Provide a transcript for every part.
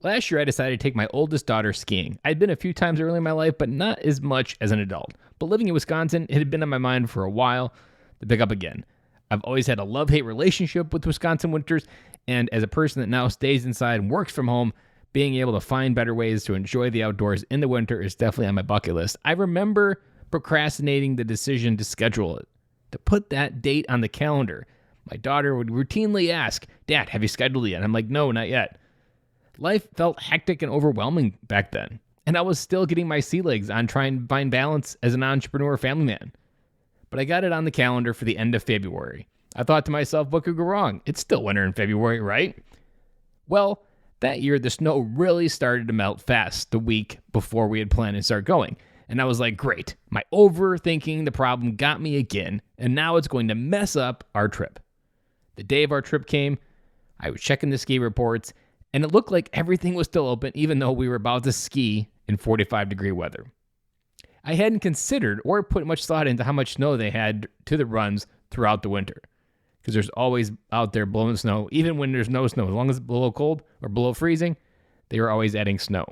Last year, I decided to take my oldest daughter skiing. I'd been a few times early in my life, but not as much as an adult. But living in Wisconsin, it had been on my mind for a while to pick up again. I've always had a love-hate relationship with Wisconsin winters, and as a person that now stays inside and works from home, being able to find better ways to enjoy the outdoors in the winter is definitely on my bucket list. I remember procrastinating the decision to schedule it, to put that date on the calendar. My daughter would routinely ask, "Dad, have you scheduled it yet?" I'm like, "No, not yet." Life felt hectic and overwhelming back then, and I was still getting my sea legs on trying to find balance as an entrepreneur family man. But I got it on the calendar for the end of February. I thought to myself, what could go wrong? It's still winter in February, right? Well, that year, the snow really started to melt fast the week before we had planned to start going. And I was like, great, my overthinking the problem got me again, and now it's going to mess up our trip. The day of our trip came, I was checking the ski reports, and it looked like everything was still open, even though we were about to ski in 45-degree weather. I hadn't considered or put much thought into how much snow they had to the runs throughout the winter, because there's always out there blowing snow, even when there's no snow. As long as it's below cold or below freezing, they were always adding snow.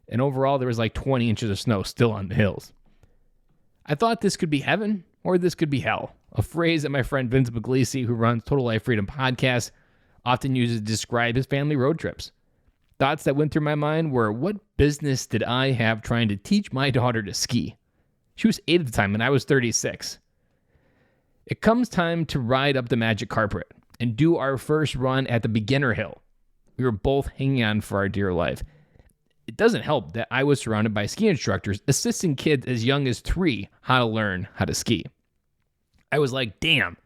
And overall, there was like 20 inches of snow still on the hills. I thought this could be heaven or this could be hell, a phrase that my friend Vince Puglisi, who runs Total Life Freedom podcast, often uses to describe his family road trips. Thoughts that went through my mind were, what business did I have trying to teach my daughter to ski? She was 8 at the time and I was 36. It comes time to ride up the magic carpet and do our first run at the beginner hill. We were both hanging on for our dear life. It doesn't help that I was surrounded by ski instructors assisting kids as young as 3 how to learn how to ski. I was like, damn,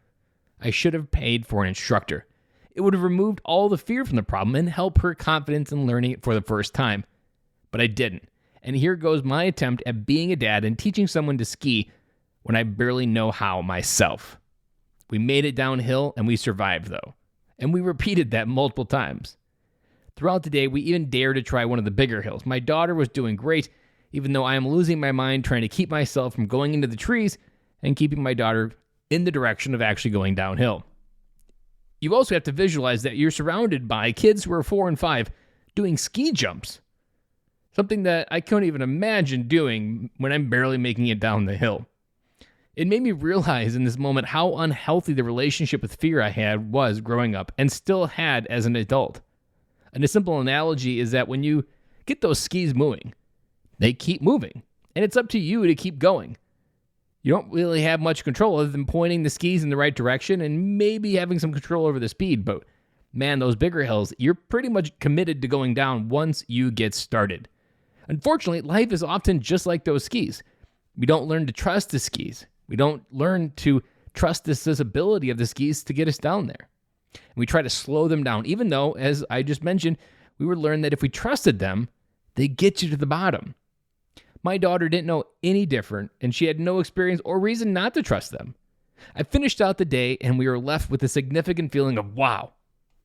I should have paid for an instructor. It would have removed all the fear from the problem and helped her confidence in learning it for the first time. But I didn't. And here goes my attempt at being a dad and teaching someone to ski when I barely know how myself. We made it downhill and we survived though. And we repeated that multiple times. Throughout the day, we even dared to try one of the bigger hills. My daughter was doing great, even though I am losing my mind trying to keep myself from going into the trees and keeping my daughter in the direction of actually going downhill. You also have to visualize that you're surrounded by kids who are 4 and 5 doing ski jumps. Something that I couldn't even imagine doing when I'm barely making it down the hill. It made me realize in this moment how unhealthy the relationship with fear I had was growing up and still had as an adult. And a simple analogy is that when you get those skis moving, they keep moving. And it's up to you to keep going. You don't really have much control other than pointing the skis in the right direction and maybe having some control over the speed. But man, those bigger hills, you're pretty much committed to going down once you get started. Unfortunately, life is often just like those skis. We don't learn to trust the skis. We don't learn to trust this ability of the skis to get us down there. And we try to slow them down, even though, as I just mentioned, we would learn that if we trusted them, they get you to the bottom. My daughter didn't know any different, and she had no experience or reason not to trust them. I finished out the day, and we were left with a significant feeling of, wow,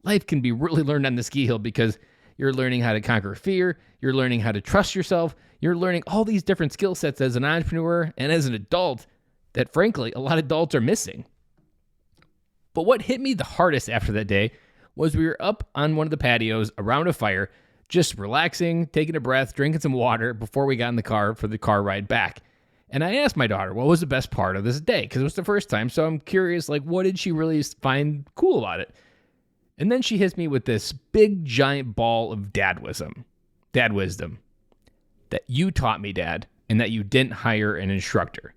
life can be really learned on the ski hill because you're learning how to conquer fear, you're learning how to trust yourself, you're learning all these different skill sets as an entrepreneur and as an adult that, frankly, a lot of adults are missing. But what hit me the hardest after that day was we were up on one of the patios around a fire, just relaxing, taking a breath, drinking some water before we got in the car for the car ride back. And I asked my daughter, what was the best part of this day? Because it was the first time, so I'm curious, like, what did she really find cool about it? And then she hits me with this big, giant ball of dad wisdom. That you taught me, Dad, and that you didn't hire an instructor.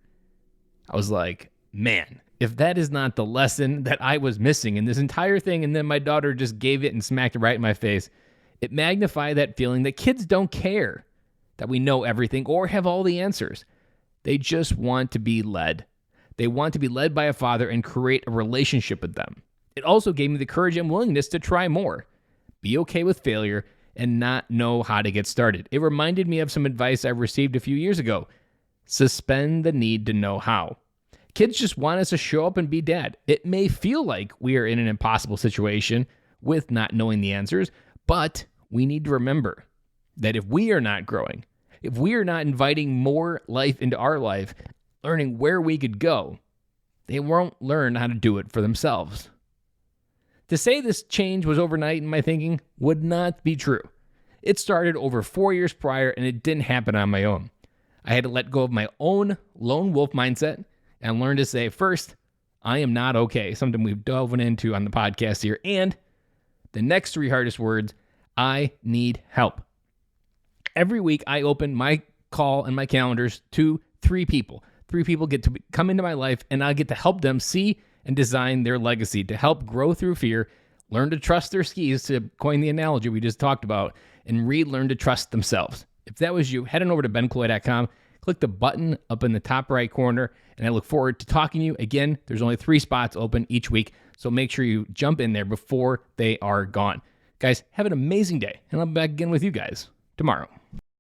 I was like, man, if that is not the lesson that I was missing in this entire thing, and then my daughter just gave it and smacked it right in my face, it magnified that feeling that kids don't care that we know everything or have all the answers. They just want to be led. They want to be led by a father and create a relationship with them. It also gave me the courage and willingness to try more, be okay with failure, and not know how to get started. It reminded me of some advice I received a few years ago. Suspend the need to know how. Kids just want us to show up and be dad. It may feel like we are in an impossible situation with not knowing the answers, but we need to remember that if we are not growing, if we are not inviting more life into our life, learning where we could go, they won't learn how to do it for themselves. To say this change was overnight in my thinking would not be true. It started over 4 years prior, and it didn't happen on my own. I had to let go of my own lone wolf mindset and learn to say, first, I am not okay, something we've delved into on the podcast here. And the next 3 hardest words, I need help. Every week, I open my call and my calendars to 3 people. 3 people get to come into my life, and I get to help them see and design their legacy to help grow through fear, learn to trust their skis, to coin the analogy we just talked about, and relearn to trust themselves. If that was you, head on over to bencloy.com, click the button up in the top right corner, and I look forward to talking to you. Again, there's only 3 spots open each week, so make sure you jump in there before they are gone. Guys, have an amazing day, and I'll be back again with you guys tomorrow.